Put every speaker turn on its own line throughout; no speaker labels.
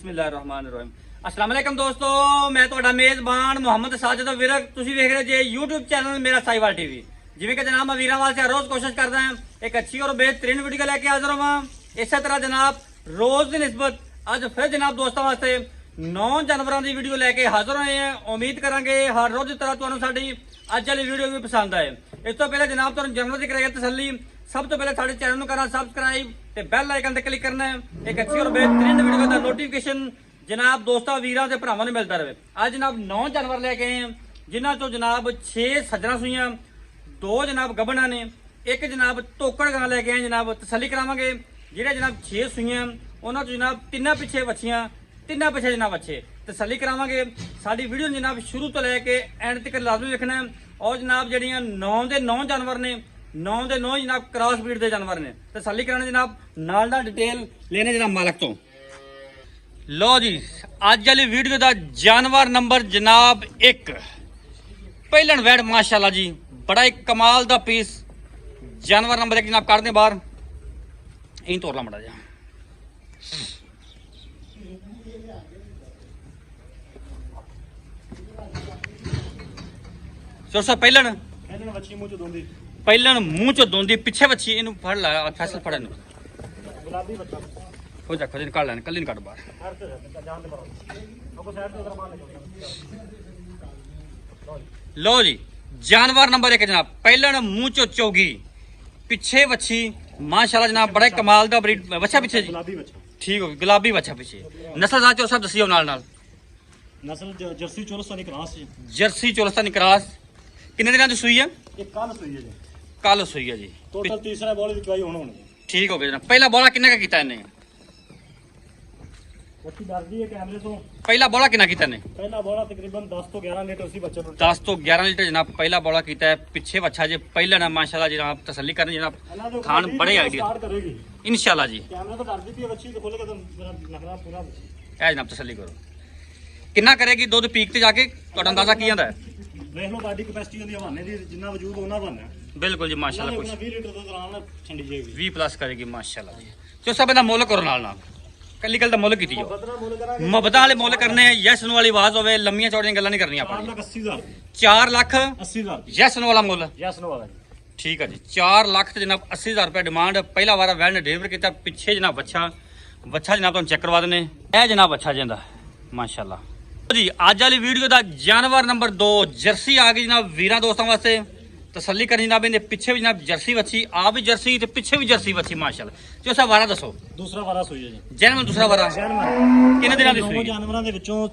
ਬਿਸਮਿल्लाहिर्रहमानिर्रहीम। अस्सलाम वालेकुम दोस्तों, मैं ਤੁਹਾਡਾ ਮੇਜ਼ਬਾਨ ਮੁਹੰਮਦ ਸਾਜਦ ਵਿਰਕ। ਤੁਸੀਂ ਵੇਖ ਰਹੇ ਜੇ YouTube ਚੈਨਲ ਮੇਰਾ ਸਾਈਵਾਲ ਟੀਵੀ। ਜਿਵੇਂ ਕਿ ਜਨਾਬ ਮੈਂ ਵੀਰਾਂ ਵਾਸਤੇ ਰੋਜ਼ ਕੋਸ਼ਿਸ਼ ਕਰਦਾ ਹਾਂ ਇੱਕ ਅੱਛੀ ਔਰ ਬਿਹਤਰੀਨ ਵੀਡੀਓ ਲੈ ਕੇ ਹਾਜ਼ਰ ਹਾਂ। ਇਸੇ ਤਰ੍ਹਾਂ ਜਨਾਬ ਰੋਜ਼ ਦੀ ਨਿਸਬਤ ਅੱਜ ਫਿਰ ਜਨਾਬ ਦੋਸਤਾਂ ਵਾਸਤੇ 9 ਜਾਨਵਰਾਂ ਦੀ ਵੀਡੀਓ ਲੈ ਕੇ ਹਾਜ਼ਰ ਹੋਏ ਹਾਂ। ਉਮੀਦ ਕਰਾਂਗੇ ਹਰ ਰੋਜ਼ ਦੀ ਤਰ੍ਹਾਂ ਤੁਹਾਨੂੰ ਸਾਡੀ ਅੱਜ ਵਾਲੀ ਵੀਡੀਓ ਵੀ ਪਸੰਦ ਆਏ। ਇਸ ਤੋਂ ਪਹਿਲਾਂ ਜਨਾਬ ਤੁਹਾਨੂੰ ਜਾਨਵਰ ਦੀ ਕਰਾਂਗੇ ਤਸੱਲੀ। ਸਭ ਤੋਂ ਪਹਿਲਾਂ ਸਾਡੇ ਚੈਨਲ ਨੂੰ ਕਰਨਾ ਸਬਸਕ੍ਰਾਈਬ ਤੇ ਬੈਲ ਆਈਕਨ ਤੇ ਕਲਿੱਕ ਕਰਨਾ ਹੈ। ਇੱਕ ਅੱਛੀ ਔਰ ਬਿਹਤਰੀਨ ਵੀਡੀਓ ਦਾ ਨੋਟੀਫਿਕੇਸ਼ਨ ਜਨਾਬ ਦੋਸਤਾਂ ਵੀਰਾਂ ਤੇ ਭਰਾਵਾਂ ਨੂੰ ਮਿਲਦਾ ਰਹੇ। ਅੱਜ ਜਨਾਬ 9 ਜਾਨਵਰ ਲੈ ਕੇ ਆਏ ਹਾਂ, ਜਿਨ੍ਹਾਂ ਤੋਂ ਜਨਾਬ 6 ਸੱਜਣਾ ਸੂਈਆਂ, 2 ਜਨਾਬ ਗੱਭਣਾ ਨੇ, ਇੱਕ ਜਨਾਬ ਤੋਕੜ ਗਾਂ ਲੈ ਕੇ ਆਏ। ਜਨਾਬ ਤਸੱਲੀ ਕਰਾਵਾਂਗੇ। ਜਿਹੜੇ ਜਨਾਬ 6 ਸੂਈਆਂ ਉਹਨਾਂ ਤੋਂ ਜਨਾਬ ਤਿੰਨਾਂ ਪਿੱਛੇ ਵੱਛੀਆਂ, ਤਿੰਨਾਂ ਪਿੱਛੇ ਜਨਾਬ ਬੱਚੇ ਤਸੱਲੀ ਕਰਾਵਾਂਗੇ। ਸਾਡੀ ਵੀਡੀਓ ਜਨਾਬ ਸ਼ੁਰੂ ਤੋਂ ਲੈ ਕੇ ਐਂਡ ਤੱਕ ਲਾਜ਼ਮੀ ਵੇਖਣਾ। ਔਰ ਜਨਾਬ ਜਿਹੜੀਆਂ 9 ਦੇ 9 ਜਾਨਵਰ ਨੇ, 9 ਦੇ 9 ਜਨਾਬ ਕ੍ਰਾਸ ਬਰੀਡ ਦੇ ਜਾਨਵਰ ਨੇ। ਤਸੱਲੀ ਕਰਾਣਾ ਜਨਾਬ, ਨਾਲ ਨਾਲ ਡਿਟੇਲ ਲੈਣੇ ਜਨਾਬ ਮਾਲਕ ਤੋਂ। लो जी, ਅੱਜ ਵਾਲੀ ਵੀਡੀਓ ਦਾ ਜਾਨਵਰ ਨੰਬਰ ਜਨਾਬ 1 ਪਹਿਲਣ ਵੈੜ ਮਾਸ਼ਾਅੱਲਾ ਜੀ, ਬੜਾ ਹੀ ਕਮਾਲ ਦਾ ਪੀਸ ਜਾਨਵਰ ਨੰਬਰ 1 ਜਨਾਬ ਕੱਢਦੇ ਬਾਹਰ। ਇਹੀ ਤੋੜ ਲਾ ਮੜਾ ਜਾ। ਸੋ ਪਹਿਲਣ
ਵੱਛੀ ਮੂੰਹ ਚ ਦੋਂਦੀ,
ਪਹਿਲਣ ਮੂੰਹ ਚੋਂ ਦੋਂਦੀ, ਪਿੱਛੇ ਵੱਛੀ। ਇਹਨੂੰ ਫੜ ਲਾ, ਫੈਸਲ ਫੜਨ ਨੂੰ
ਗੁਲਾਬੀ ਬੱਚਾ
ਹੋ ਜਾ, ਖੋਜ ਨਿਕਾਲ ਲੈਣ, ਕੱਲੀ ਕੱਢ ਬਾਹਰ।
ਹਰ ਤੇ ਜਾਨ ਦੇ ਬਰੋ ਉਹ ਸਾਈਡ ਤੇ ਉਧਰ ਮਾਰ
लो जी, जानवर नंबर 1 जनाब ਪਹਿਲਣ ਮੂੰਹ ਚੋਂ ਚੋਗੀ, ਪਿੱਛੇ ਵੱਛੀ ਮਾਸ਼ਾਅੱਲਾ ਜਨਾਬ, ਬੜਾ ਕਮਾਲ ਦਾ ਬਰੀਡ ਵੱਛਾ ਪਿੱਛੇ ਜੀ।
ਗੁਲਾਬੀ ਬੱਚਾ
ਠੀਕ ਹੋ ਗਈ, ਗੁਲਾਬੀ ਵੱਛਾ ਪਿੱਛੇ। ਨਸਲ ਦਾ ਚੋ ਸਭ ਦੱਸਿਓ ਨਾਲ ਨਾਲ।
ਨਸਲ ਜਰਸੀ ਚੋਰਸਤਾਨੀ ਕ੍ਰਾਸ ਹੈ।
Jersey Cholistani cross. ਕਿੰਨੇ ਦਿਨਾਂ ਦੀ ਸੂਈ ਹੈ?
ਇਹ ਕੱਲ ਸੂਈ ਹੈ ਜੀ।
ਕੱਲ ਸੂਈ ਹੈ ਜੀ।
ਟੋਟਲ ਤੀਸਰਾ ਬੋਲ ਦੀ ਚਵਾਈ ਹੋਣੀ।
ਠੀਕ ਹੋ ਗਿਆ ਜਨਾਬ। ਪਹਿਲਾ ਬੋਲਾ ਕਿੰਨਾ ਕੀਤਾ ਇਹਨੇ?
ਬੱਚੀ ਡਰਦੀ ਹੈ ਕੈਮਰੇ ਤੋਂ।
ਪਹਿਲਾ ਬੋਲਾ ਕਿੰਨਾ ਕੀਤਾ ਇਹਨੇ?
ਪਹਿਲਾ ਬੋਲਾ ਤਕਰੀਬਨ 10 ਤੋਂ 11 ਲੀਟਰ ਸੀ ਬੱਚੇ ਨੂੰ।
10 ਤੋਂ 11 ਲੀਟਰ ਜਨਾਬ ਪਹਿਲਾ ਬੋਲਾ ਕੀਤਾ ਹੈ। ਪਿੱਛੇ ਵੱਛਾ ਜੇ ਪਹਿਲਣ ਮਾਸ਼ਾਅੱਲਾ ਜਨਾਬ, ਤਸੱਲੀ ਕਰਨੀ ਜਨਾਬ, ਖਾਣ ਬੜੇ ਆਈਡੀਆ
ਸਟਾਰਟ ਕਰੇਗੀ
ਇਨਸ਼ਾਅੱਲਾ ਜੀ।
ਕੈਮਰਾ ਤੋਂ ਡਰਦੀ ਪਈ ਬੱਚੀ ਤੇ ਖੋਲੇਗਾ ਤਾਂ ਮੇਰਾ ਨਖਰਾ ਪੂਰਾ।
ਇਹ ਜਨਾਬ ਤਸੱਲੀ ਕਰੋ। ਕਿੰਨਾ ਕਰੇਗੀ ਦੁੱਧ ਪੀਕ ਤੇ ਜਾ ਕੇ, ਤੁਹਾਡਾ ਅੰਦਾਜ਼ਾ ਕੀ ਆਂਦਾ ਹੈ?
ਵੇਖ ਲਓ ਬਾਡੀ ਕਪੈਸਿਟੀ ਉਹਦੀ ਹਵਾਨੇ ਦੀ, ਜਿੰਨਾ ਵਜੂਦ ਉਹਨਾਂ ਬਣਨਾ।
ਬਿਲਕੁਲ ਜੀ ਮਾਸ਼ਾਅੱਲਾ, ਕੁਛ
20 ਲੀਟਰ ਦੁੱਧ ਆਰਾਮ ਨਾਲ ਛੰਡੀ ਜਾਏਗੀ।
20 ਪਲੱਸ ਕਰੇਗੀ ਮਾਸ਼ਾਅੱਲਾ ਜੀ। ਜੋ ਸਭ ਦਾ ਮੁੱਲ ਕਰੋ ਨਾਲ ਨਾਲ, ਕੱਲੀ ਕੱਲ ਦਾ ਮੁੱਲ ਕੀਤੀ ਜੋ।
ਬਦਲਾ ਮੁੱਲ ਕਰਾਂਗੇ।
ਮੁਬਦਾ ਵਾਲੇ ਮੁੱਲ ਕਰਨੇ, ਯੈਸ ਨੂੰ ਵਾਲੀ ਆਵਾਜ਼ ਹੋਵੇ, ਲੰਮੀਆਂ ਚੌੜੀਆਂ ਗੱਲਾਂ ਨਹੀਂ ਕਰਨੀਆਂ ਆਪਾਂ।
4,80,000
4 ਲੱਖ
80,000
ਯੈਸ ਨੂੰ ਵਾਲਾ ਮੁੱਲ।
ਯੈਸ ਨੋ ਵਾਲਾ ਜੀ।
ਠੀਕ ਹੈ ਜੀ, 4 ਲੱਖ ਤੇ ਜਨਾਬ 80,000 ਰੁਪਏ ਡਿਮਾਂਡ। ਪਹਿਲਾ ਵਾਰਾ ਵੈਨ ਨੇ ਡਿਲੀਵਰ ਕੀਤਾ। ਪਿੱਛੇ ਜਨਾਬ ਵੱਛਾ ਜਨਾਬ ਤੁਹਾਨੂੰ ਚੈੱਕ ਕਰਵਾ ਦਿੰਨੇ। ਇਹ ਜਨਾਬ ਵੱਛਾ ਜਾਂਦਾ ਮਾਸ਼ਾਅੱਲਾ ਜੀ। ਅੱਜ ਵਾਲੀ ਵੀਡੀਓ ਦਾ ਜਾਨਵਰ ਨੰਬਰ 2 ਜਰਸੀ ਆ ਗਈ ਜਨਾਬ ਵੀਰਾਂ ਦੋਸਤਾਂ ਵਾਸਤੇ। ਤਸੱਲੀ ਕਰਨੀ ਜਨਾਬ, ਇਹਦੇ ਪਿੱਛੇ ਵੀ ਜਨਾਬ ਜਰਸੀ ਵੱਛੀ, ਆ ਵੀ ਜਰਸੀ ਤੇ ਪਿੱਛੇ ਵੀ ਜਰਸੀ ਵੱਛੀ ਮਾਸ਼ਾਅੱਲਾ। ਜੋ ਸਾ ਵਾਰਾ ਦੱਸੋ।
ਦੂਸਰਾ ਵਾਰਾ ਸੂਈ ਹੈ ਜੀ।
ਜਨਮ ਦੂਸਰਾ ਵਾਰਾ
ਜਨਮ
ਕਿੰਨੇ ਦਿਨਾਂ ਦੀ
ਦੋਨੋਂ
ਸੂਈ?
ਜਾਨਵਰਾਂ ਦੇ ਵਿੱਚੋਂ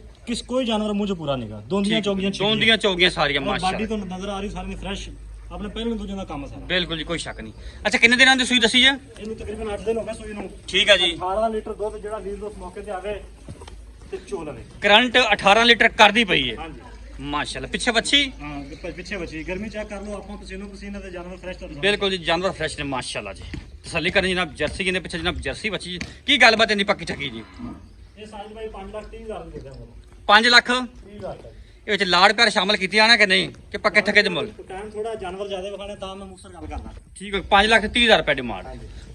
ਕੋਈ ਜਾਨਵਰ ਮੂੰਹ 'ਚ ਪੂਰਾ ਨਹੀਂਗਾ। ਦੋਂਦੀਆਂ ਚੌਗੀਆਂ
ਦੋਂਦੀਆਂ ਚੌਗੀਆਂ ਸਾਰੀਆਂ
ਬਾਡੀ
ਮਾਸ਼ਾਅੱਲਾ।
ਤੋਂ ਨਜ਼ਰ ਆ ਰਹੀ ਸਾਰੀ ਫਰੈਸ਼, ਆਪਣੇ ਪਹਿਲੇ ਦੂਜੇ ਦਾ ਕੰਮ ਸਾਰਾ।
ਬਿਲਕੁਲ ਜੀ, ਕੋਈ ਸ਼ੱਕ ਨਹੀਂ। ਅੱਛਾ, ਕਿੰਨੇ ਦਿਨਾਂ ਦੀ ਸੂਈ ਦੱਸੀ ਜੇ?
ਇਹਨੂੰ ਤਕਰੀਬਨ 8 ਦਿਨ ਹੋ ਗਏ ਸੂਈ ਨੂੰ।
ਠੀਕ ਹੈ ਜੀ।
18 ਲੀਟਰ ਦੁੱਧ ਜਿਹੜਾ ਵੀਰ ਦੋਸਤ ਮੌਕੇ ਤੇ ਆਵੇ ਤੇ ਚੋ ਲਵੇ।
ਕਰੰਟ 18 ਲੀਟਰ ਕਰਦੀ ਪਈ ਹੈ
ਹਾਂਜੀ
ਮਾਸ਼ਾਅੱਲਾ। ਪਿੱਛੇ ਵੱਛੀ
ਹਾਂ, ਪਿੱਛੇ ਬੱਚੀ ਗਰਮੀ ਚੈੱਕ ਕਰ ਲਓ ਆਪਾਂ, ਪਸੀਨੇ ਤੇ ਜਾਨਵਰ ਫਰੈਸ਼ ਤਾਂ
ਬਿਲਕੁਲ ਜੀ, ਜਾਨਵਰ ਫਰੈਸ਼ ਨੇ ਮਾਸ਼ਾਅੱਲਾ ਜੀ। ਤਸੱਲੀ ਕਰਨੀ ਜਨਾਬ, ਜਰਸੀ ਕਹਿੰਦੇ ਪਿੱਛੇ ਜਨਾਬ ਜਰਸੀ ਵੱਛੀ। ਕੀ ਗੱਲਬਾਤ ਇੰਨੀ ਪੱਕੀ ਠੱਕੀ ਜੀ?
ਇਹ ਸਾਜ ਬਾਈ 5,30,000 ਦੇ ਦਿੰਦਾ ਹਾਂ।
5 ਲੱਖ
30,000
ਇਹ ਵਿੱਚ ਲਾੜ ਪਿਆਰ ਸ਼ਾਮਲ ਕੀਤੀ ਆਣਾ ਕਿ ਨਹੀਂ, ਕਿ ਪੱਕੇ ਠੱਕੇ ਦੇ ਮੁੱਲ?
ਟਾਈਮ ਥੋੜਾ ਜਾਨਵਰ ਜ਼ਿਆਦਾ ਵਿਖਾਣੇ ਤਾਂ ਮੈਂ ਮੁਕਸਰ ਗੱਲ ਕਰਦਾ।
ਠੀਕ ਹੈ, 5,30,000 ਰੁਪਏ ਡਿਮਾਂਡ।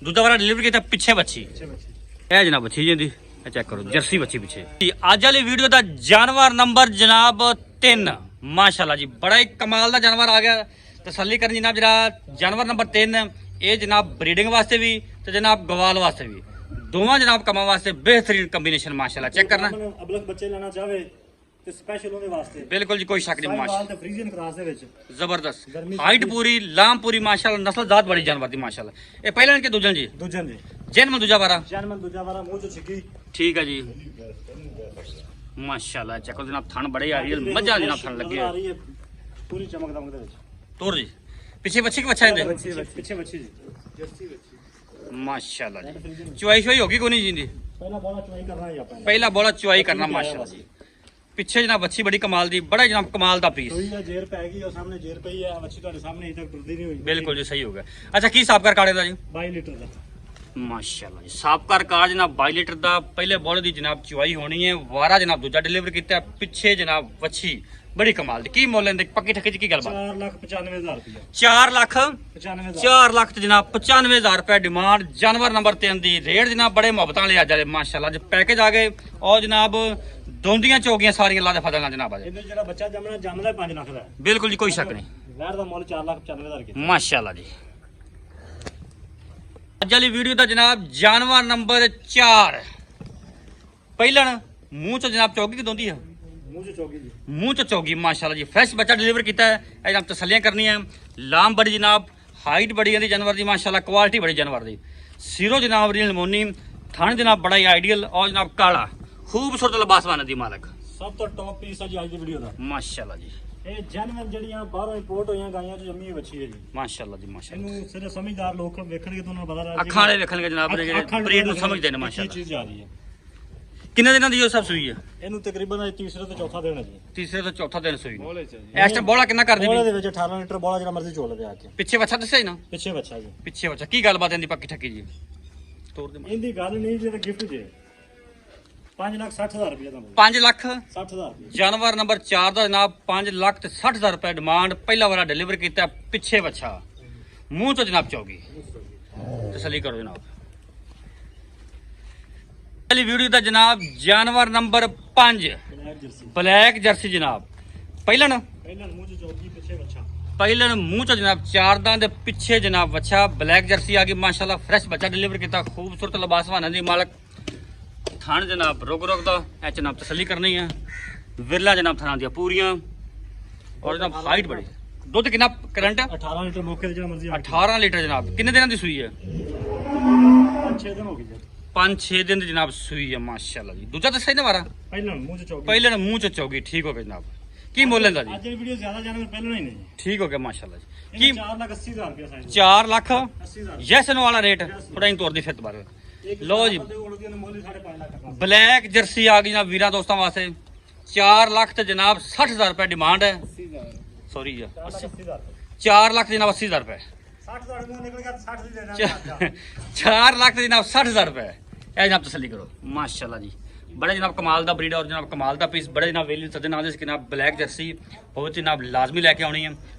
ਦੂਜਾ ਵਾਲਾ ਡਿਲੀਵਰ ਕੀਤਾ ਪਿੱਛੇ ਵੱਛੀ।
ਪਿੱਛੇ ਬੱਚੀ
ਇਹ ਜਨਾਬ ਵੱਛੀ ਜਾਂਦੀ, ਇਹ ਚੈੱਕ ਕਰੋ ਜਰਸੀ ਵੱਛੀ ਪਿੱਛੇ। ਅੱਜ ਵਾਲੀ ਵੀਡੀਓ ਦਾ ਜਾਨਵਰ ਨੰਬਰ ਜਨਾਬ 3 ਮਾਸ਼ਾਅੱਲਾ ਜੀ, ਬੜਾ ਹੀ ਕਮਾਲ ਦਾ ਜਾਨਵਰ ਆ ਗਿਆ। ਤਸੱਲੀ ਕਰਨੀ ਜਨਾਬ, ਜਿਹੜਾ ਜਾਨਵਰ ਨੰਬਰ 3 ਇਹ ਜਨਾਬ ਬਰੀਡਿੰਗ ਵਾਸਤੇ ਵੀ ਤੇ ਜਨਾਬ ਗਵਾਲ ਵਾਸਤੇ ਵੀ, ਦੋਵਾਂ ਜਨਾਬ ਕੰਮਾਂ ਵਾਸਤੇ ਬਿਹਤਰੀਨ ਕੰਬੀਨੇਸ਼ਨ ਮਾਸ਼ਾਅੱਲਾ। ਚੈੱਕ ਕਰਨਾ
ਅਬਲਕ ਬੱਚੇ ਲੈਣਾ ਚਾਹਵੇ ਤੇ ਸਪੈਸ਼ਲ ਉਹਦੇ ਵਾਸਤੇ।
ਬਿਲਕੁਲ ਜੀ, ਕੋਈ ਸ਼ੱਕ ਨਹੀਂ ਮਾਸ਼ਾਅੱਲਾ।
ਸਾਲ ਤੇ ਫਰੀਜ਼ਨ ਕਰਾਸ ਦੇ ਵਿੱਚ
ਜ਼ਬਰਦਸਤ
ਗਰਮੀ
ਹਾਈਟ ਪੂਰੀ, ਲਾਮ ਪੂਰੀ ਮਾਸ਼ਾਅੱਲਾ। ਨਸਲ ਜ਼ਾਤ ਬੜੀ ਜਾਨਵਰ ਦੀ ਮਾਸ਼ਾਅੱਲਾ। ਇਹ ਪਹਿਲਾਂ ਕਿ ਦੂਜਨ ਜੀ?
ਦੂਜਨ ਜੀ।
ਜਨਮ ਦੂਜਾ ਵਾਰਾ।
ਜਨਮ ਦੂਜਾ ਵਾਰਾ ਮੂੰਹ ਚ ਛਿੱਕੀ।
ਠੀਕ ਹੈ ਜੀ ਮਾਸ਼ਾਅੱਲਾ। ਚੱਕੋ ਜਨਾਬ, ਥਣ ਬੜੇ ਆ ਰਹੀ ਹੈ, ਮੱਝਾਂ ਜਨਾਬ ਥਣ ਲੱਗੇ
ਆ ਰਹੀ ਹੈ ਪੂਰੀ ਚਮਕ ਦਮਕ ਦੇ ਵਿੱਚ।
ਤੋਰ ਜੀ ਪਿੱਛੇ ਬੱਚੇ ਕਿ ਬੱਚਾ ਇਹਦੇ
ਪਿੱਛੇ ਬੱਚੀ ਜੀ। ਜਰਸੀ ਬੱਚੀ
ਮਾਸ਼ਾਅੱਲਾ ਜੀ। ਚੁਆਈ ਸ਼ੋਈ ਹੋਗੀ ਕੋਈ ਨਹੀਂ ਜਿੰਦੀ?
ਪਹਿਲਾ ਬੋਲਾ ਚੁਆਈ ਕਰਨਾ ਹੀ ਆਪਾਂ।
ਪਹਿਲਾ ਬੋਲਾ ਚੁਆਈ ਕਰਨਾ ਮਾਸ਼ਾਅੱਲਾ ਜੀ। ਪਿੱਛੇ ਜਨਾਬ ਬੱਚੀ ਬੜੀ ਕਮਾਲ ਦੀ, ਬੜਾ ਜਨਾਬ ਕਮਾਲ ਦਾ ਪੀਸ।
ਸੋਈ ਦਾ ਜੇਰ ਪੈ ਗਈ, ਉਹ ਸਾਹਮਣੇ ਜੇਰ ਪਈ ਹੈ। ਬੱਚੀ ਤੁਹਾਡੇ ਸਾਹਮਣੇ ਅਜੇ ਤੱਕ ਟੁੱਟਦੀ ਨਹੀਂ ਹੋਈ।
ਬਿਲਕੁਲ ਜੀ, ਸਹੀ ਹੋ ਗਿਆ। ਅੱਛਾ, ਕੀ ਹਿਸਾਬ ਕਰ ਕਾੜੇ ਦਾ ਜੀ?
22 ਲੀਟਰ ਦਾ
ਮਾਸ਼ਾਅੱਲਾ ਜੀ ਸਾਬਕਾ ਰਿਕਾਰਡ ਜਨਾਬ 22 ਲੀਟਰ ਦਾ ਪਹਿਲੇ ਬੋਲੇ ਦੀ ਜਨਾਬ ਚੁਆਈ ਹੋਣੀ ਹੈ। ਵਾਰਾ ਜਨਾਬ ਦੂਜਾ ਡਿਲੀਵਰ ਕੀਤਾ ਪਿੱਛੇ ਜਨਾਬ ਵੱਛੀ ਬੜੀ ਕਮਾਲ ਦੀ। ਕੀ ਮੁੱਲ ਇਹਦੇ ਪੱਕੀ ਠੱਕੀ ਚ ਕੀ ਗੱਲਬਾਤ?
4,95,000 ਰੁਪਏ
4 ਲੱਖ
95,000
4 ਲੱਖ ਤੇ ਜਨਾਬ 95,000 ਰੁਪਏ ਡਿਮਾਂਡ। ਜਾਨਵਰ ਨੰਬਰ 3 ਦੀ ਰੇਟ ਜਨਾਬ ਬੜੇ ਮੁਹੱਬਤਾਂ ਵਾਲੇ ਅੱਜ ਵਾਲੇ ਮਾਸ਼ਾਅੱਲਾ ਅੱਜ ਪੈਕੇਜ ਆ ਗਏ। ਔਰ ਜਨਾਬ ਦੋਂਦੀਆਂ ਚੌਗੀਆਂ ਸਾਰੀਆਂ ਅੱਲਾ ਦੇ ਫਜ਼ਲ ਨਾਲ ਜਨਾਬ ਅੱਜ
ਇਹਦੇ ਜਿਹੜਾ ਬੱਚਾ ਜੰਮਦਾ 5 ਲੱਖ ਦਾ
ਬਿਲਕੁਲ ਜੀ ਕੋਈ ਸ਼ੱਕ ਨਹੀਂ।
ਵੈਰ ਦਾ ਮੁੱਲ 4,95,000 ਰੁਪਏ
ਮਾਸ਼ਾਅੱਲਾ ਜੀ। ਅੱਜ ਵਾਲੀ ਵੀਡੀਓ ਦਾ ਜਨਾਬ ਜਾਨਵਰ ਨੰਬਰ 4 ਪਹਿਲਣ ਮੂੰਹ ਚ ਜਨਾਬ ਚੌਗੀ ਕਿ ਦੋਂਦੀ ਆ
ਮੂੰਹ ਚ ਚੌਗੀ ਜੀ
ਮੂੰਹ ਚ ਚੌਗੀ ਮਾਸ਼ਾਅੱਲਾ ਜੀ ਫਰੈਸ਼ ਬੱਚਾ ਡਿਲੀਵਰ ਕੀਤਾ ਹੈ। ਇਹ ਜਨਾਬ ਤਸੱਲੀਆਂ ਕਰਨੀਆਂ ਲਾਮ ਬੜੀ ਜਨਾਬ ਹਾਈਟ ਬੜੀ ਇਹਦੀ ਜਾਨਵਰ ਦੀ ਮਾਸ਼ਾਅੱਲਾ ਕੁਆਲਿਟੀ ਬੜੀ ਜਾਨਵਰ ਦੀ। ਸਿਰੋ ਜਨਾਬ ਰੀਲ ਮੋਨੀ ਥਣ ਜਨਾਬ ਬੜਾ ਹੀ ਆਈਡੀਅਲ ਔਰ ਜਨਾਬ ਕਾਲਾ ਖੂਬਸੂਰਤ ਲਿਬਾਸਵਾਨ ਦੀ ਮਾਲਕ
ਸਭ ਤੋਂ ਟੌਪ ਪੀਸ ਹੈ ਜੀ ਅੱਜ ਦੀ ਵੀਡੀਓ ਦਾ।
ਮਾਸ਼ਾਅੱਲਾ ਜੀ
ਇਹ ਜਨਮ ਜਿਹੜੀਆਂ ਬਾਹਰੋਂ ਇੰਪੋਰਟ ਹੋਈਆਂ ਗਾਈਆਂ ਚ ਜੰਮੀ ਹੋਈ ਬੱਚੀ ਹੈ ਜੀ।
ਮਾਸ਼ਾਅੱਲਾ ਜੀ ਮਾਸ਼ਾਅੱਲਾ।
ਇਹਨੂੰ ਸਿਰੇ ਸਮਝਦਾਰ ਲੋਕ ਵੇਖਣਗੇ ਤਾਂ ਉਹਨਾਂ ਨੂੰ ਪਤਾ ਲੱਗ ਜਾਏਗਾ।
ਅੱਖਾਂ ਵਾਲੇ ਵੇਖਣਗੇ ਜਨਾਬ ਨੇ ਜਿਹੜੇ ਬਰੀਡ ਨੂੰ ਸਮਝਦੇ ਨੇ
ਕੀ
ਮਾਸ਼ਾਅੱਲਾ।
ਚੀਜ਼ ਆ ਰਹੀ ਹੈ।
ਕਿੰਨੇ ਦਿਨਾਂ ਦੀ ਉਹ ਸਭ ਸੂਈ ਹੈ?
ਇਹਨੂੰ ਤਕਰੀਬਨ ਤੀਸਰੇ ਤੋਂ ਚੌਥਾ ਦਿਨ ਹੈ ਜੀ।
ਤੀਸਰੇ ਤੋਂ ਚੌਥਾ ਦਿਨ ਸੂਈ ਨੂੰ। ਇਸ ਟਾਈਮ ਬੋਲਾ ਕਿੰਨਾ ਕਰਦੀ
ਬੋਲੇ
ਵੀ?
ਦੇ ਵਿੱਚ 18 ਲੀਟਰ ਬੋਲਾ ਜਿਹੜਾ ਮਰਜ਼ੀ ਚੋਲ ਦੇ ਆ ਕੇ।
ਪਿੱਛੇ ਬੱਚਾ ਦੱਸਿਆ ਹੀ ਨਾ
ਪਿੱਛੇ ਬੱਚਾ ਜੀ।
ਪਿੱਛੇ ਬੱਚਾ ਕੀ ਗੱਲਬਾਤ ਇਹਦੀ ਪੱਕੀ ਠੱਕੀ ਜੀ ਤੋੜ ਦੇ।
ਇਹਦੀ ਗੱਲ ਨਹੀਂ ਜਿਹੜਾ ਗਿਫਟ ਜੇ 5,60,000 ਰੁਪਏ ਦਾ ਮੁੱਲ
5 ਲੱਖ
60,000 ਰੁਪਏ।
ਜਾਨਵਰ ਨੰਬਰ 4 ਦਾ ਜਨਾਬ 5 ਲੱਖ ਤੇ 60,000 ਰੁਪਏ ਡਿਮਾਂਡ। ਪਹਿਲਾ ਵਾਲਾ ਡਿਲੀਵਰ ਕੀਤਾ ਪਿੱਛੇ ਬੱਚਾ ਮੂੰਹ ਤੋਂ ਜਨਾਬ ਚੌਗੀ ਤਸੱਲੀ ਕਰੋ ਜਨਾਬ। ਪਹਿਲੀ ਵੀਡੀਓ ਦਾ ਜਨਾਬ ਜਾਨਵਰ number 5
black jersey
black jersey ਜਨਾਬ ਪਹਿਲਣ
ਪਹਿਲਾਂ ਮੂੰਹ ਚ ਚੌਗੀ ਪਿੱਛੇ ਬੱਚਾ।
ਪਹਿਲਣ ਮੂੰਹ ਤੋਂ ਜਨਾਬ 4 ਦਾਂ ਦੇ ਪਿੱਛੇ ਜਨਾਬ ਬੱਚਾ ਬਲੈਕ ਜਰਸੀ ਆ ਗਈ ਮਾਸ਼ਾਅੱਲਾ ਫਰੈਸ਼ ਬੱਚਾ ਡਿਲੀਵਰ ਕੀਤਾ ਖੂਬਸੂਰਤ ਲਿਬਾਸਵਾਨ ਦੀ ਮਾਲਕ। ਥਣ ਜਨਾਬ ਰੁਕ ਦਾ ਇਹ ਜਨਾਬ ਤਸੱਲੀ ਕਰਨੀ ਹੈ। ਵਿਰਲਾ ਜਨਾਬ ਥਣਾਂ ਦੀਆਂ ਪੂਰੀਆਂ ਔਰ ਜਨਾਬ ਹਾਈਟ ਬੜੀ। ਦੁੱਧ ਕਿੰਨਾ ਕਰੰਟ?
18 ਲੀਟਰ ਮੌਕੇ ਤੇ ਜਿਹੜਾ ਮਰਜ਼ੀ
18 ਲੀਟਰ ਜਨਾਬ। ਕਿੰਨੇ ਦਿਨਾਂ ਦੀ ਸੂਈ ਹੈ?
6 ਦਿਨ ਹੋ ਗਏ ਜੀ।
5-6 ਦਿਨ ਦੀ ਜਨਾਬ ਸੂਈ ਹੈ ਮਾਸ਼ਾਅੱਲਾ ਜੀ। ਦੂਜਾ ਦੱਸਿਆ ਨਾ ਵਾਰਾ
ਪਹਿਲਾਂ ਮੂੰਹ ਚ ਚੌਗੀ।
ਪਹਿਲੇ ਮੂੰਹ ਚ ਚੌਗੀ ਠੀਕ ਹੋ ਗਿਆ ਜਨਾਬ। ਕੀ ਮੁੱਲ ਇਹਦਾ ਜੀ?
ਅੱਜ ਦੀ ਵੀਡੀਓ ਜ਼ਿਆਦਾ ਜਾਨਵਰ ਪਹਿਲਾਂ ਹੀ ਨਹੀਂ ਜੀ।
ਠੀਕ ਹੋ ਗਿਆ ਮਾਸ਼ਾਅੱਲਾ ਜੀ।
ਕੀ
ਕੀ
4,80,000 ਰੁਪਏ ਸਾਈਜ਼
4 ਲੱਖ
80,000
ਯੈਸ ਨੋ ਵਾਲਾ ਰੇਟ ਥੋੜਾ ਹੀ ਤੋੜ ਦੀ ਫਿਰ ਦੁਬਾਰਾ। ਲਓ ਜੀ
ਮੁੱਲ 5.5 ਲੱਖ ਦਾ।
ਬਲੈਕ ਜਰਸੀ ਆ ਗਈ ਨਾ ਵੀਰਾਂ ਦੋਸਤਾਂ ਵਾਸਤੇ 4 ਲੱਖ ਤੇ ਜਨਾਬ 60,000 ਰੁਪਏ ਡਿਮਾਂਡ ਹੈ।
80,000
ਸੌਰੀ ਜੀ
80,000
4 ਲੱਖ ਜਨਾਬ 80,000 ਰੁਪਏ
60 ਤੁਹਾਡੇ ਮੂੰਹ ਨਿਕਲ ਗਿਆ 60 ਦੀ ਦੇ ਦੇਣਾ।
4 ਲੱਖ ਤੇ ਜਨਾਬ 60,000 ਰੁਪਏ। ਇਹ ਜਨਾਬ ਤਸੱਲੀ ਕਰੋ ਮਾਸ਼ਾਅੱਲਾ ਜੀ ਬੜੇ ਜਨਾਬ ਕਮਾਲ ਦਾ ਬਰੀਡ ਔਰ ਜਨਾਬ ਕਮਾਲ ਦਾ ਪੀਸ ਬੜੇ ਜਨਾਬ ਵੇਲੀ ਸੱਜਣ ਨਾਲ ਜਨਾਬ ਬਲੈਕ ਜਰਸੀ ਬਹੁਤ ਜਨਾਬ ਲਾਜ਼ਮੀ ਲੈ ਕੇ ਆਉਣੀ ਹੈ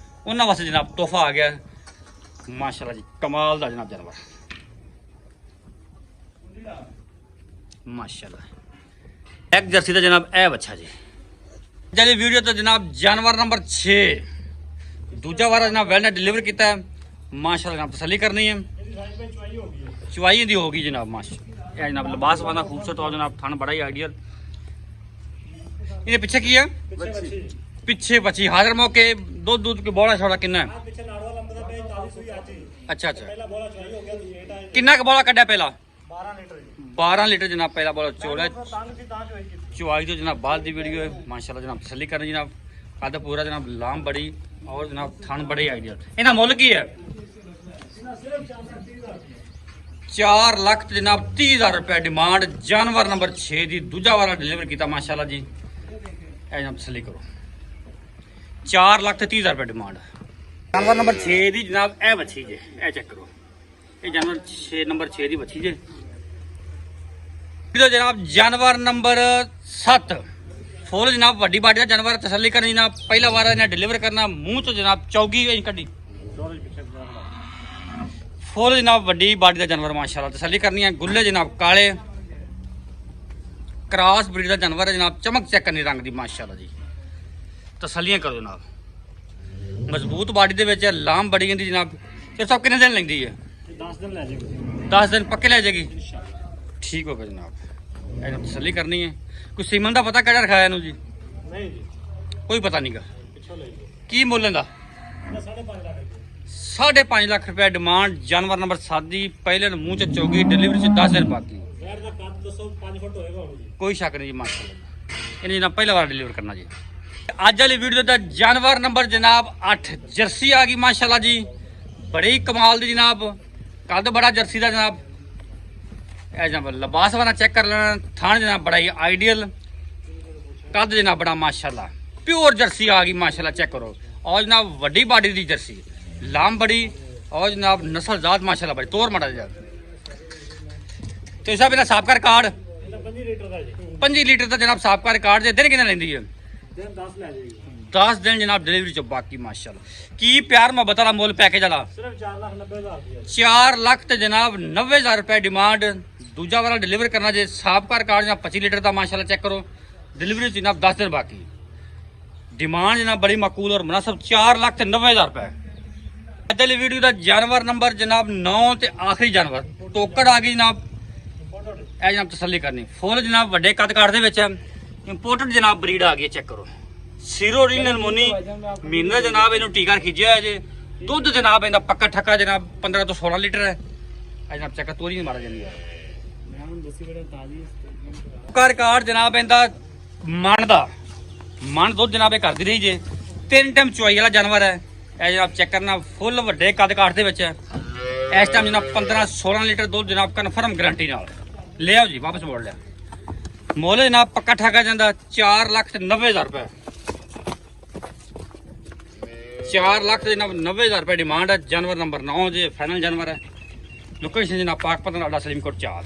ਉਹਨਾਂ ਵਾਸਤੇ ਜਨਾਬ ਤੋਹਫਾ ਆ ਗਿਆ ਮਾਸ਼ਾਅੱਲਾ ਜੀ ਕਮਾਲ ਦਾ ਜਨਾਬ ਜਾਨਵਰ ਮਾਸ਼ਾਅੱਲਾ। ਇੱਕ ਜਰਸੀ ਦਾ ਜਨਾਬ ਇਹ ਬੱਚਾ ਜੀ ਜਿਹੜੀ ਵੀਡੀਓ ਤੇ ਜਨਾਬ ਜਾਨਵਰ ਨੰਬਰ 6 ਦੂਜਾ ਵਾਰਾ ਜਨਾਬ ਵੈਲ ਨੇ ਡਿਲੀਵਰ ਕੀਤਾ ਹੈ ਮਾਸ਼ਾਅੱਲਾ ਜਨਾਬ ਤਸੱਲੀ ਕਰਨੀ ਹੈ।
ਇਹਦੀ ਸਾਈਜ਼ ਵਿੱਚ ਚੁਆਈ ਹੋ ਗਈ ਹੈ।
ਚੁਆਈ ਦੀ ਹੋਗੀ ਜਨਾਬ ਮਾਸ਼ਾ ਇਹ ਜਨਾਬ ਲਿਬਾਸ ਵਾਲਾ ਖੂਬਸੂਰਤ ਔਰ ਜਨਾਬ ਥਣ ਬੜਾ ਹੀ ਆਈਡੀਅਲ। ਇਹਦੇ ਪਿੱਛੇ ਕੀ ਹੈ?
ਪਿੱਛੇ ਬੱਚੀ
ਪਿੱਛੇ ਬੱਚੀ ਹਾਜ਼ਰ ਮੌਕੇ ਦੁੱਧ ਕੇ ਬੋਲਾ ਛੋੜਾ ਕਿੰਨਾ ਹੈ?
ਆ ਪਿੱਛੇ ਨਾੜਵਾ ਲੰਬਦਾ ਪਿਆ 40 ਸੂਈ ਅੱਜ ਹੀ।
ਅੱਛਾ ਅੱਛਾ
ਪਹਿਲਾ ਬੋਲਾ ਚੁਆਈ ਹੋ ਗਿਆ ਲੇਟ ਆਏ
ਕਿੰਨਾ ਕੁ ਬੋਲਾ ਕੱਢਿਆ ਪਹਿਲਾ?
12 ਲੀਟਰ ਜੀ।
12 ਲੀਟਰ ਜਨਾਬ ਪਹਿਲਾ ਬੋਲਾ ਚੋਲਾ
ਤਾਂ ਸੀ ਤਾਂ ਚੁਆਈ ਕੀਤੀ।
ਚੁਆਈ ਤੋਂ ਜਨਾਬ ਬਾਅਦ ਦੀ ਵੀਡੀਓ ਹੈ ਮਾਸ਼ਾਅੱਲਾ ਜਨਾਬ ਤਸੱਲੀ ਕਰਨੀ ਜਨਾਬ ਕੱਦ ਪੂਰਾ ਜਨਾਬ ਲਾਮ ਬੜੀ ਔਰ ਜਨਾਬ ਥਣ ਬੜੇ ਆਈਡੀਅਲ। ਇਹਦਾ ਮੁੱਲ ਕੀ ਹੈ?
ਸਿਰਫ 4,30,000
4 ਲੱਖ ਤੇ ਜਨਾਬ 30,000 ਰੁਪਏ ਡਿਮਾਂਡ। ਜਾਨਵਰ ਨੰਬਰ 6 ਦੀ ਦੂਜਾ ਵਾਲਾ ਡਿਲੀਵਰ ਕੀਤਾ ਮਾਸ਼ਾਅੱਲਾ ਜੀ ਇਹ ਜਨਾਬ ਤਸੱਲੀ ਕਰੋ 4 ਲੱਖ ਤੇ 30,000 ਰੁਪਏ ਡਿਮਾਂਡ। ਜਾਨਵਰ ਨੰਬਰ 6 ਦੀ ਜਨਾਬ ਇਹ ਬੱਚੀ ਜੇ ਇਹ ਚੈੱਕ ਕਰੋ ਇਹ ਜਾਨਵਰ 6 ਨੰਬਰ 6 ਦੀ ਬੱਚੀ ਜੇ। ਇਹਦਾ ਜਨਾਬ ਜਾਨਵਰ ਨੰਬਰ 7 ਫੁੱਲ ਜਨਾਬ ਵੱਡੀ ਬਾਡੀ ਦਾ ਜਾਨਵਰ ਤਸੱਲੀ ਕਰਨੀ ਜਨਾਬ ਪਹਿਲਾ ਵਾਰ ਇਹਨੇ ਡਿਲੀਵਰ ਕਰਨਾ ਮੂੰਹ ਤੋਂ ਜਨਾਬ ਚੌਗੀ ਇੰਚ ਕੱਢੀ ਫੁੱਲ ਜਨਾਬ ਵੱਡੀ ਬਾਡੀ ਦਾ ਜਾਨਵਰ ਮਾਸ਼ਾਅੱਲਾ ਤਸੱਲੀ ਕਰਨੀ ਹੈ। ਗੁੱਲੇ ਜਨਾਬ ਕਾਲੇ ਕ੍ਰਾਸ ਬਰੀਡ ਦਾ ਜਾਨਵਰ ਹੈ ਜਨਾਬ ਚਮਕ ਚੈੱਕ ਕਰਨੀ ਰੰਗ ਦੀ ਮਾਸ਼ਾਅੱਲਾ ਜੀ ਤਸੱਲੀਆਂ ਕਰੋ ਜਨਾਬ ਮਜ਼ਬੂਤ ਬਾਡੀ ਦੇ ਵਿੱਚ ਲਾਮ ਬੜੀ ਜਾਂਦੀ ਜਨਾਬ। ਇਹ ਸਭ ਕਿੰਨੇ ਦਿਨ ਲੈਂਦੀ ਹੈ?
10 ਦਿਨ ਲੈ ਜਾਏਗੀ
10 ਦਿਨ ਪੱਕੇ ਲੈ ਜਾਏਗੀ।
ਇਨਸ਼ਾਅੱਲਾ।
ਠੀਕ ਹੋ ਗਿਆ ਜਨਾਬ ਇਹਨੂੰ ਤਸੱਲੀ ਕਰਨੀ ਹੈ। ਕੋਈ ਸੀਮਨ ਦਾ ਪਤਾ ਕਿਹੜਾ ਰਖਾਇਆ ਇਹਨੂੰ ਜੀ?
ਨਹੀਂ ਜੀ
ਕੋਈ ਪਤਾ ਨਹੀਂਗਾ।
ਪਿੱਛੋਂ ਲੈ ਗਏ
ਕੀ ਮੁੱਲ ਇਹਦਾ?
ਇਹਦਾ 5.5 ਲੱਖ ਰੁਪਏ।
5.5 ਲੱਖ ਰੁਪਏ ਡਿਮਾਂਡ। ਜਾਨਵਰ ਨੰਬਰ 7 ਦੀ ਪਹਿਲੇ ਨੂੰ ਮੂੰਹ ਚ ਚੌਗੀ ਡਿਲੀਵਰੀ ਚ 10 ਦਿਨ ਬਾਕੀ।
ਵੈਰ ਦਾ ਕੱਦ ਦੱਸੋ 5 ਫੁੱਟ ਹੋਏਗਾ ਹੁਣ ਜੀ।
ਕੋਈ ਸ਼ੱਕ ਨਹੀਂ ਜੀ ਮਾਸ਼ਾਅੱਲਾ ਇਹਨੇ ਜਨਾਬ ਪਹਿਲਾ ਵਾਰ ਡਿਲੀਵਰ ਕਰਨਾ ਜੀ। ਅੱਜ ਵਾਲੀ ਵੀਡੀਓ ਦਾ ਜਾਨਵਰ ਨੰਬਰ ਜਨਾਬ 8 ਜਰਸੀ ਆ ਗਈ ਮਾਸ਼ਾਅੱਲਾ ਜੀ ਬੜੀ ਕਮਾਲ ਦੀ ਜਨਾਬ ਕੱਦ ਬੜਾ ਜਰਸੀ ਦਾ ਜਨਾਬ। ਇਹ ਜਨਾਬ ਲਿਬਾਸ ਵਾਲਾ ਚੈੱਕ ਕਰ ਲੈਣਾ ਥਾਣ ਜਨਾਬ ਬੜਾ ਹੀ ਆਈਡੀਅਲ ਕੱਦ ਜਨਾਬ ਬੜਾ ਮਾਸ਼ਾਅੱਲਾ ਪਿਓਰ ਜਰਸੀ ਆ ਗਈ ਮਾਸ਼ਾਅੱਲਾ ਚੈੱਕ ਕਰੋ। ਔਰ ਜਨਾਬ ਵੱਡੀ ਬਾਡੀ ਦੀ ਜਰਸੀ ਲਾਮ ਬੜੀ ਔਰ ਜਨਾਬ ਨਸਲਜ਼ਾਤ ਮਾਸ਼ਾਅੱਲਾ ਬੜੀ ਤੋਰ ਮੜਾ ਜਾ ਤੇ ਸਾਹਿਬ ਇਹਦਾ ਸਾਬਕਾ ਰਿਕਾਰਡ
ਇਹਦਾ 5 ਲੀਟਰ ਦਾ ਜੀ
5 ਲੀਟਰ ਦਾ ਜਨਾਬ ਸਾਬਕਾ ਰਿਕਾਰਡ ਜੇ ਦਿਨ ਕਿੰਨਾ ਲੈਂਦੀ ਹੈ
ਦਿਨ 10 ਲੈ ਜਾਏਗੀ
10 ਦਿਨ ਜਨਾਬ ਡਿਲੀਵਰੀ ਚ ਬਾਕੀ ਮਾਸ਼ਾਅੱਲਾ ਕੀ ਪਿਆਰ ਮੁਹੱਬਤ ਵਾਲਾ ਮੁੱਲ ਪੈਕੇਜ ਵਾਲਾ
ਸਿਰਫ 4,90,000 ਦੀ
4 ਲੱਖ ਤੇ ਜਨਾਬ 90,000 ਰੁਪਏ ਡਿਮਾਂਡ ਦੂਜਾ ਵਾਲਾ ਡਿਲੀਵਰ ਕਰਨਾ ਜੇ ਸਾਬਕਾ ਰਿਕਾਰਡ ਜਾਂ 25 ਲੀਟਰ ਦਾ ਮਾਸ਼ਾਅੱਲਾ ਚੈੱਕ ਕਰੋ ਡਿਲੀਵਰੀ ਚ ਜਨਾਬ 10 ਦਿਨ ਬਾਕੀ ਡਿਮਾਂਡ ਜਨਾਬ ਬੜੀ ਮਾਕੂਲ ਔਰ ਮੁਨਾਸਬ 4 ਲੱਖ ਤੇ 90,000 ਰੁਪਏ ਅਗਲੀ ਵੀਡੀਓ ਦਾ ਜਾਨਵਰ ਨੰਬਰ ਜਨਾਬ 9 ਤੇ ਆਖਰੀ ਜਾਨਵਰ ਟੋਕੜ ਆ ਗਈ ਜਨਾਬ ਇਹ ਜਨਾਬ ਤਸੱਲੀ ਕਰਨੀ ਫੁੱਲ ਜਨਾਬ ਵੱਡੇ ਕੱਦ ਕਾਠ ਦੇ ਵਿੱਚ ਹੈ ਇੰਪੋਰਟਡ ਜਨਾਬ ਬਰੀਡ ਆ ਗਈ ਚੈੱਕ ਕਰੋ ਸੀਰੋ ਰੀਨਲ ਮੋਨੀ ਮਹੀਨਾ ਜਨਾਬ ਇਹਨੂੰ ਟੀਕਾ ਖਿੱਚਿਆ ਹੋਇਆ ਜੇ ਦੁੱਧ ਜਨਾਬ ਇਹਦਾ ਪੱਕਾ ਠੱਕਾ ਜਨਾਬ 15 ਤੋਂ 16 ਲੀਟਰ ਹੈ ਇਹ ਜਨਾਬ ਚੈੱਕ ਤੋਰੀ ਨਹੀਂ ਮਾਰਾ ਜਾਂਦੀ
ਮੈਂ ਹੁਣ ਦੱਸੀ ਬੜਾ ਤਾਜ਼ੀ
ਕਾ ਰਿਕਾਰਡ ਜਨਾਬ ਇਹਦਾ ਮਣ ਦਾ ਮਣ ਦੁੱਧ ਜਨਾਬ ਇਹ ਕਰਦੀ ਰਹੀ ਜੇ 3 ਟਾਈਮ ਚੁਆਈ ਵਾਲਾ ਜਾਨਵਰ ਹੈ ਇਹ ਜਨਾਬ ਚੈੱਕ ਕਰਨਾ ਫੁੱਲ ਵੱਡੇ ਕੱਦ ਕਾਠ ਦੇ ਵਿੱਚ ਹੈ ਇਸ ਟਾਈਮ ਜਨਾਬ 15 16 ਲੀਟਰ ਦੁੱਧ ਜਨਾਬ ਕਨਫਰਮ ਗਾਰੰਟੀ ਨਾਲ ਲੈ ਆਓ ਜੀ ਵਾਪਸ ਮੋੜ ਲਿਆ ਮੁੱਲ ਜਨਾਬ ਪੱਕਾ ਠਾਕਾ ਜਾਂਦਾ 4 ਲੱਖ ਤੇ 90,000 ਰੁਪਏ 4 ਲੱਖ ਤੇ 90,000 ਰੁਪਏ ਡਿਮਾਂਡ ਹੈ ਜਾਨਵਰ ਨੰਬਰ 9 ਜੇ ਫਾਈਨਲ ਜਾਨਵਰ ਹੈ ਲੋਕੇਸ਼ਨ ਜਨਾਬ ਪਾਕਪਤਨ ਅਡਾ ਸਲੀਮਕੋਟ ਚਾਲ